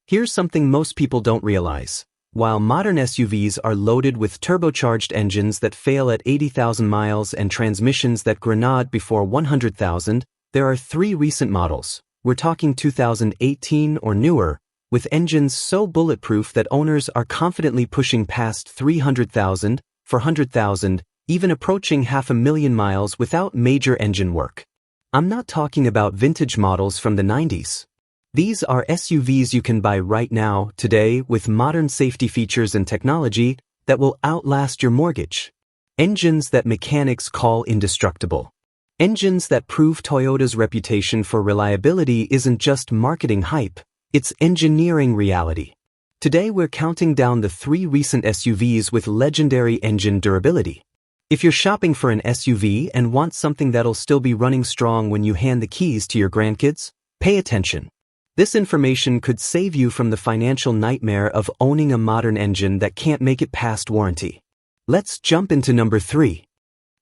Here's something most people don't realize. While modern SUVs are loaded with turbocharged engines that fail at 80,000 miles and transmissions that grenade before 100,000, there are 3 recent models, we're talking 2018 or newer, with engines so bulletproof that owners are confidently pushing past 300,000, 400,000, even approaching 500,000 miles without major engine work. I'm not talking about vintage models from the 90s. These are SUVs you can buy right now, today, with modern safety features and technology that will outlast your mortgage. Engines that mechanics call indestructible. Engines that prove Toyota's reputation for reliability isn't just marketing hype, it's engineering reality. Today we're counting down the 3 recent SUVs with legendary engine durability. If you're shopping for an SUV and want something that'll still be running strong when you hand the keys to your grandkids, pay attention. This information could save you from the financial nightmare of owning a modern engine that can't make it past warranty. Let's jump into number 3.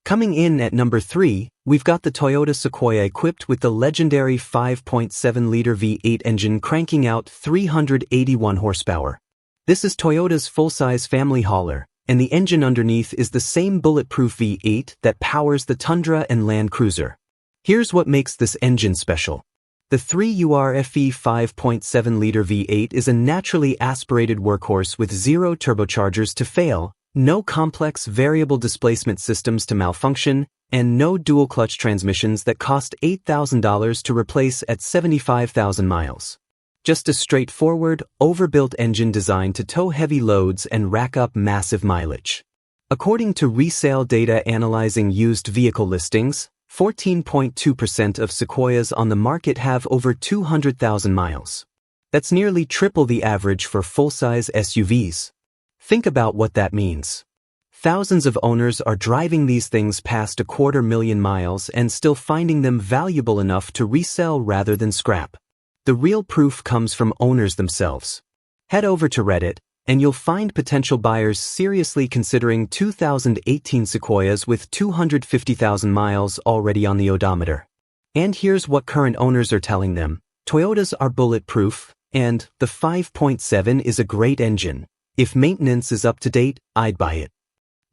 Coming in at number 3, we've got the Toyota Sequoia equipped with the legendary 5.7-liter V8 engine cranking out 381 horsepower. This is Toyota's full-size family hauler, and the engine underneath is the same bulletproof V8 that powers the Tundra and Land Cruiser. Here's what makes this engine special. The 3URFE 5.7-liter V8 is a naturally aspirated workhorse with 0 turbochargers to fail, no complex variable displacement systems to malfunction, and no dual-clutch transmissions that cost $8,000 to replace at 75,000 miles. Just a straightforward, overbuilt engine designed to tow heavy loads and rack up massive mileage. According to resale data analyzing used vehicle listings, 14.2% of Sequoias on the market have over 200,000 miles. That's nearly triple the average for full-size SUVs. Think about what that means. Thousands of owners are driving these things past 250,000 miles and still finding them valuable enough to resell rather than scrap. The real proof comes from owners themselves. Head over to Reddit, and you'll find potential buyers seriously considering 2018 Sequoias with 250,000 miles already on the odometer. And here's what current owners are telling them. Toyotas are bulletproof, and the 5.7 is a great engine. If maintenance is up to date, I'd buy it.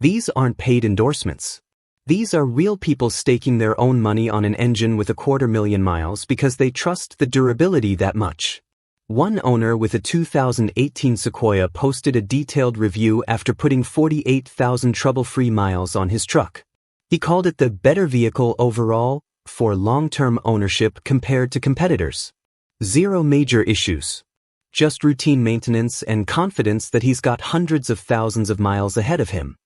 These aren't paid endorsements. These are real people staking their own money on an engine with 250,000 miles because they trust the durability that much. One owner with a 2018 Sequoia posted a detailed review after putting 48,000 trouble-free miles on his truck. He called it the better vehicle overall for long-term ownership compared to competitors. 0 major issues. Just routine maintenance and confidence that he's got hundreds of thousands of miles ahead of him.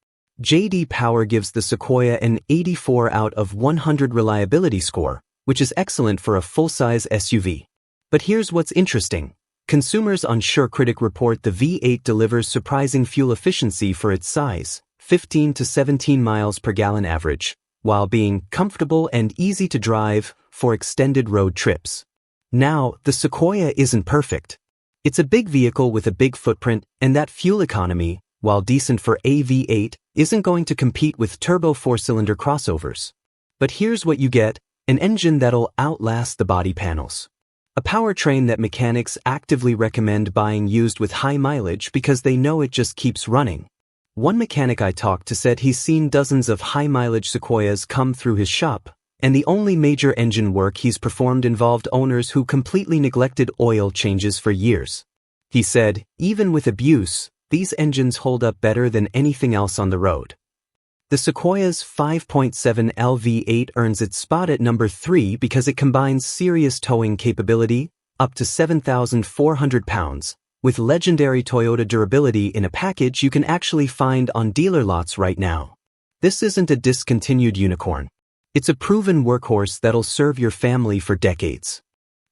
J.D. Power gives the Sequoia an 84 out of 100 reliability score, which is excellent for a full-size SUV. But here's what's interesting. Consumers on SureCritic report the V8 delivers surprising fuel efficiency for its size, 15 to 17 miles per gallon average, while being comfortable and easy to drive for extended road trips. Now, the Sequoia isn't perfect. It's a big vehicle with a big footprint, and that fuel economy, while decent for a V8, isn't going to compete with turbo 4-cylinder crossovers. But here's what you get, an engine that'll outlast the body panels. A powertrain that mechanics actively recommend buying used with high mileage because they know it just keeps running. One mechanic I talked to said he's seen dozens of high-mileage Sequoias come through his shop, and the only major engine work he's performed involved owners who completely neglected oil changes for years. He said, even with abuse, these engines hold up better than anything else on the road. The Sequoia's 5.7 LV8 earns its spot at number 3 because it combines serious towing capability, up to 7,400 pounds, with legendary Toyota durability in a package you can actually find on dealer lots right now. This isn't a discontinued unicorn. It's a proven workhorse that'll serve your family for decades.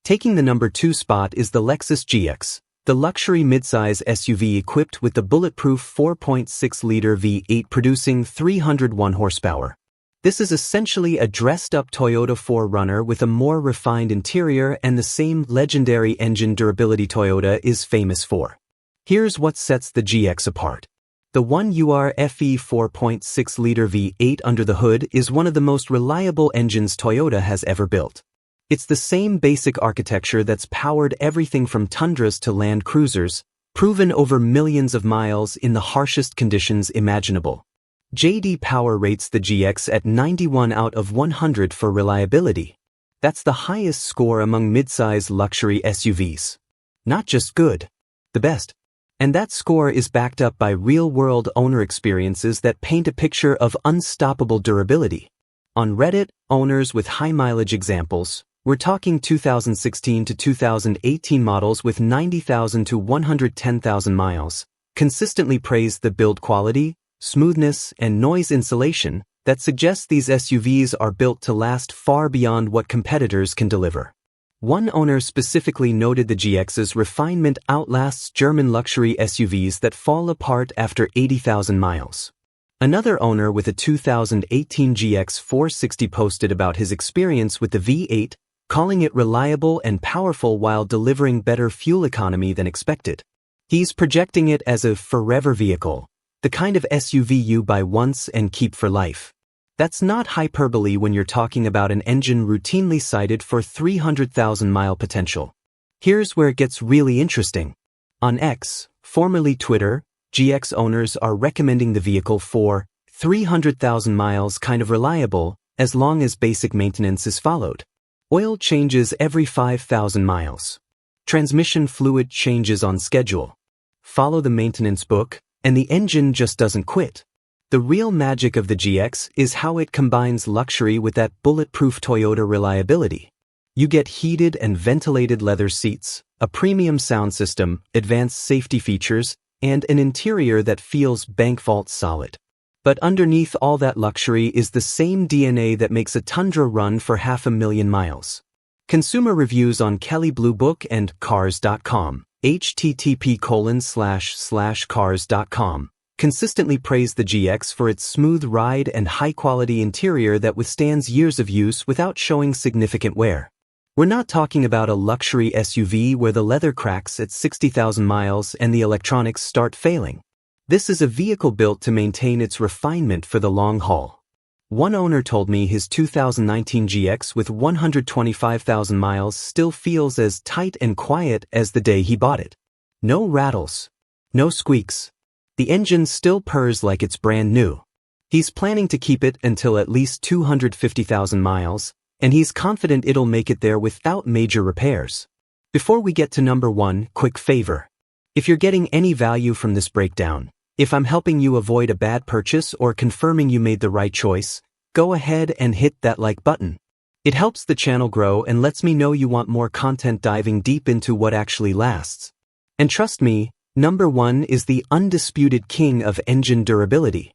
Taking the number 2 spot is the Lexus GX, the luxury midsize SUV equipped with the bulletproof 4.6-liter V8 producing 301 horsepower. This is essentially a dressed-up Toyota 4Runner with a more refined interior and the same legendary engine durability Toyota is famous for. Here's what sets the GX apart. The 1URFE 4.6-liter V8 under the hood is one of the most reliable engines Toyota has ever built. It's the same basic architecture that's powered everything from tundras to Land Cruisers, proven over millions of miles in the harshest conditions imaginable. J.D. Power rates the GX at 91 out of 100 for reliability. That's the highest score among mid-size luxury SUVs. Not just good, the best. And that score is backed up by real-world owner experiences that paint a picture of unstoppable durability. On Reddit, owners with high-mileage examples, we're talking 2016 to 2018 models with 90,000 to 110,000 miles, consistently praise the build quality, smoothness, and noise insulation that suggests these SUVs are built to last far beyond what competitors can deliver. One owner specifically noted the GX's refinement outlasts German luxury SUVs that fall apart after 80,000 miles. Another owner with a 2018 GX 460 posted about his experience with the V8, calling it reliable and powerful while delivering better fuel economy than expected. He's projecting it as a forever vehicle, the kind of SUV you buy once and keep for life. That's not hyperbole when you're talking about an engine routinely cited for 300,000-mile potential. Here's where it gets really interesting. On X, formerly Twitter, GX owners are recommending the vehicle for 300,000 miles kind of reliable, as long as basic maintenance is followed. Oil changes every 5,000 miles. Transmission fluid changes on schedule. Follow the maintenance book, and the engine just doesn't quit. The real magic of the GX is how it combines luxury with that bulletproof Toyota reliability. You get heated and ventilated leather seats, a premium sound system, advanced safety features, and an interior that feels bank vault solid. But underneath all that luxury is the same DNA that makes a Tundra run for 500,000 miles. Consumer reviews on Kelley Blue Book and Cars.com, http://cars.com, consistently praise the GX for its smooth ride and high-quality interior that withstands years of use without showing significant wear. We're not talking about a luxury SUV where the leather cracks at 60,000 miles and the electronics start failing. This is a vehicle built to maintain its refinement for the long haul. One owner told me his 2019 GX with 125,000 miles still feels as tight and quiet as the day he bought it. No rattles. No squeaks. The engine still purrs like it's brand new. He's planning to keep it until at least 250,000 miles, and he's confident it'll make it there without major repairs. Before we get to number 1, quick favor. If you're getting any value from this breakdown, if I'm helping you avoid a bad purchase or confirming you made the right choice, go ahead and hit that like button. It helps the channel grow and lets me know you want more content diving deep into what actually lasts. And trust me, number 1 is the undisputed king of engine durability.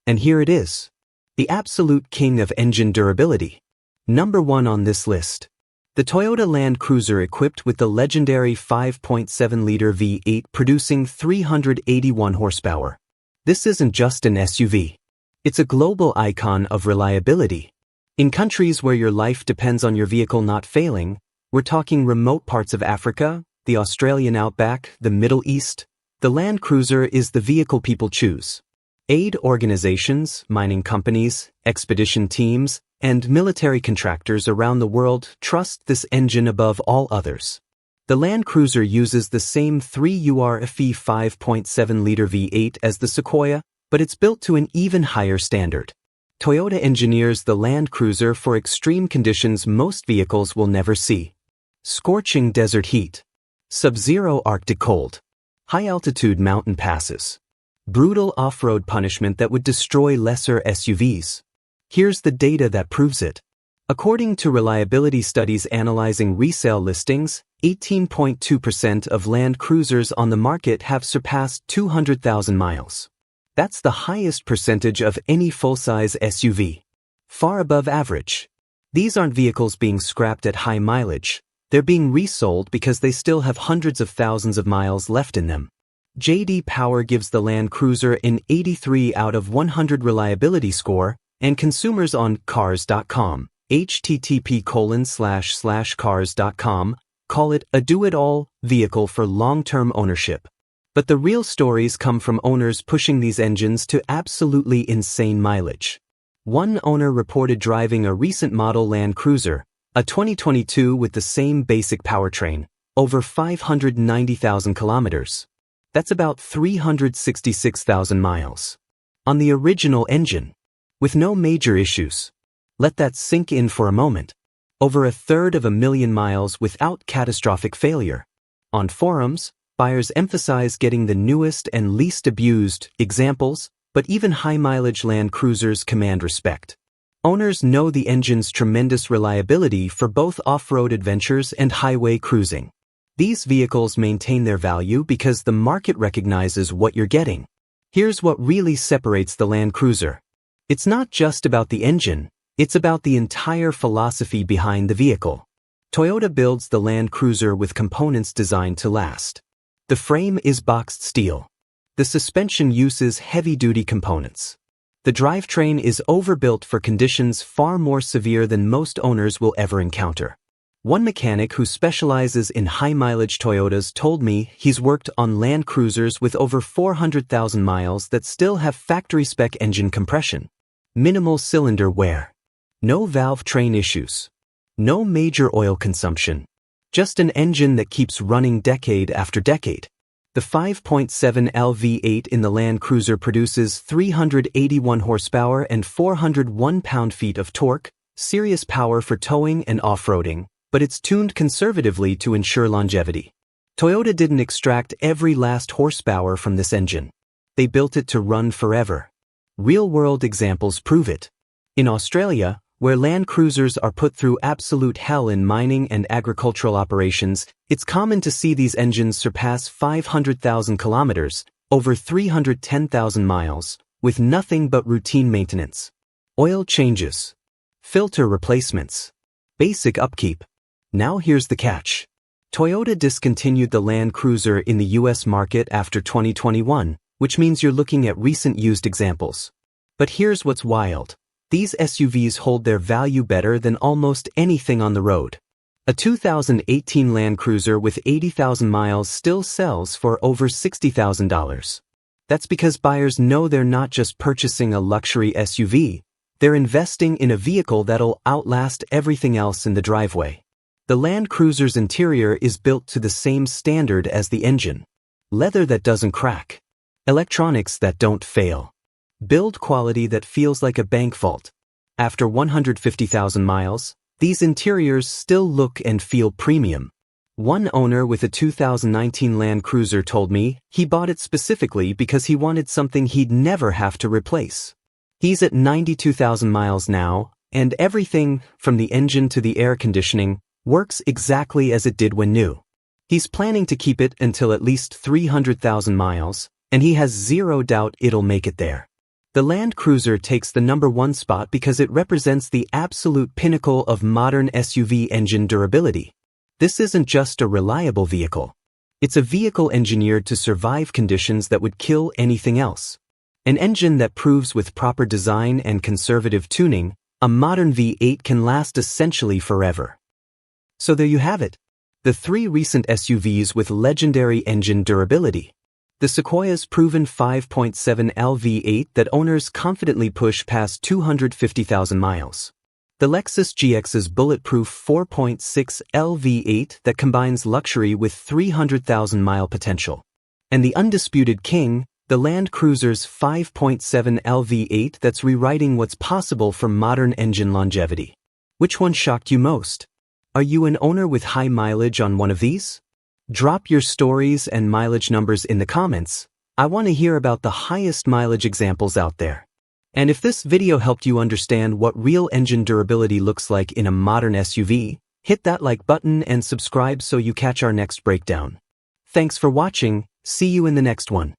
And here it is. The absolute king of engine durability. Number 1 on this list. The Toyota Land Cruiser equipped with the legendary 5.7-liter V8 producing 381 horsepower. This isn't just an SUV. It's a global icon of reliability. In countries where your life depends on your vehicle not failing, we're talking remote parts of Africa, the Australian outback, the Middle East, the Land Cruiser is the vehicle people choose. Aid organizations, mining companies, expedition teams, and military contractors around the world trust this engine above all others. The Land Cruiser uses the same 3URFE 5.7-liter V8 as the Sequoia, but it's built to an even higher standard. Toyota engineers the Land Cruiser for extreme conditions most vehicles will never see. Scorching desert heat. Sub-zero Arctic cold. High-altitude mountain passes. Brutal off-road punishment that would destroy lesser SUVs. Here's the data that proves it. According to reliability studies analyzing resale listings, 18.2% of Land Cruisers on the market have surpassed 200,000 miles. That's the highest percentage of any full-size SUV. Far above average. These aren't vehicles being scrapped at high mileage. They're being resold because they still have hundreds of thousands of miles left in them. J.D. Power gives the Land Cruiser an 83 out of 100 reliability score, and consumers on Cars.com, http://cars.com, call it a do-it-all vehicle for long-term ownership. But the real stories come from owners pushing these engines to absolutely insane mileage. One owner reported driving a recent model Land Cruiser, A 2022 with the same basic powertrain, over 590,000 kilometers. That's about 366,000 miles. On the original engine, with no major issues. Let that sink in for a moment. Over 1/3 miles without catastrophic failure. On forums, buyers emphasize getting the newest and least abused examples, but even high-mileage Land Cruisers command respect. Owners know the engine's tremendous reliability for both off-road adventures and highway cruising. These vehicles maintain their value because the market recognizes what you're getting. Here's what really separates the Land Cruiser. It's not just about the engine, it's about the entire philosophy behind the vehicle. Toyota builds the Land Cruiser with components designed to last. The frame is boxed steel. The suspension uses heavy-duty components. The drivetrain is overbuilt for conditions far more severe than most owners will ever encounter. One mechanic who specializes in high-mileage Toyotas told me he's worked on Land Cruisers with over 400,000 miles that still have factory-spec engine compression. Minimal cylinder wear. No valve train issues. No major oil consumption. Just an engine that keeps running decade after decade. The 5.7L V8 in the Land Cruiser produces 381 horsepower and 401 pound-feet of torque, serious power for towing and off-roading, but it's tuned conservatively to ensure longevity. Toyota didn't extract every last horsepower from this engine. They built it to run forever. Real-world examples prove it. In Australia, where Land Cruisers are put through absolute hell in mining and agricultural operations, it's common to see these engines surpass 500,000 kilometers, over 310,000 miles, with nothing but routine maintenance. Oil changes. Filter replacements. Basic upkeep. Now here's the catch. Toyota discontinued the Land Cruiser in the US market after 2021, which means you're looking at recent used examples. But here's what's wild. These SUVs hold their value better than almost anything on the road. A 2018 Land Cruiser with 80,000 miles still sells for over $60,000. That's because buyers know they're not just purchasing a luxury SUV, they're investing in a vehicle that'll outlast everything else in the driveway. The Land Cruiser's interior is built to the same standard as the engine. Leather that doesn't crack. Electronics that don't fail. Build quality that feels like a bank vault. After 150,000 miles, these interiors still look and feel premium. One owner with a 2019 Land Cruiser told me he bought it specifically because he wanted something he'd never have to replace. He's at 92,000 miles now, and everything, from the engine to the air conditioning, works exactly as it did when new. He's planning to keep it until at least 300,000 miles, and he has zero doubt it'll make it there. The Land Cruiser takes the #1 spot because it represents the absolute pinnacle of modern SUV engine durability. This isn't just a reliable vehicle. It's a vehicle engineered to survive conditions that would kill anything else. An engine that proves with proper design and conservative tuning, a modern V8 can last essentially forever. So there you have it. The 3 recent SUVs with legendary engine durability. The Sequoia's proven 5.7L V8 that owners confidently push past 250,000 miles. The Lexus GX's bulletproof 4.6L V8 that combines luxury with 300,000-mile potential. And the undisputed king, the Land Cruiser's 5.7L V8 that's rewriting what's possible for modern engine longevity. Which one shocked you most? Are you an owner with high mileage on one of these? Drop your stories and mileage numbers in the comments. I want to hear about the highest mileage examples out there. And if this video helped you understand what real engine durability looks like in a modern SUV, hit that like button and subscribe so you catch our next breakdown. Thanks for watching. See you in the next one.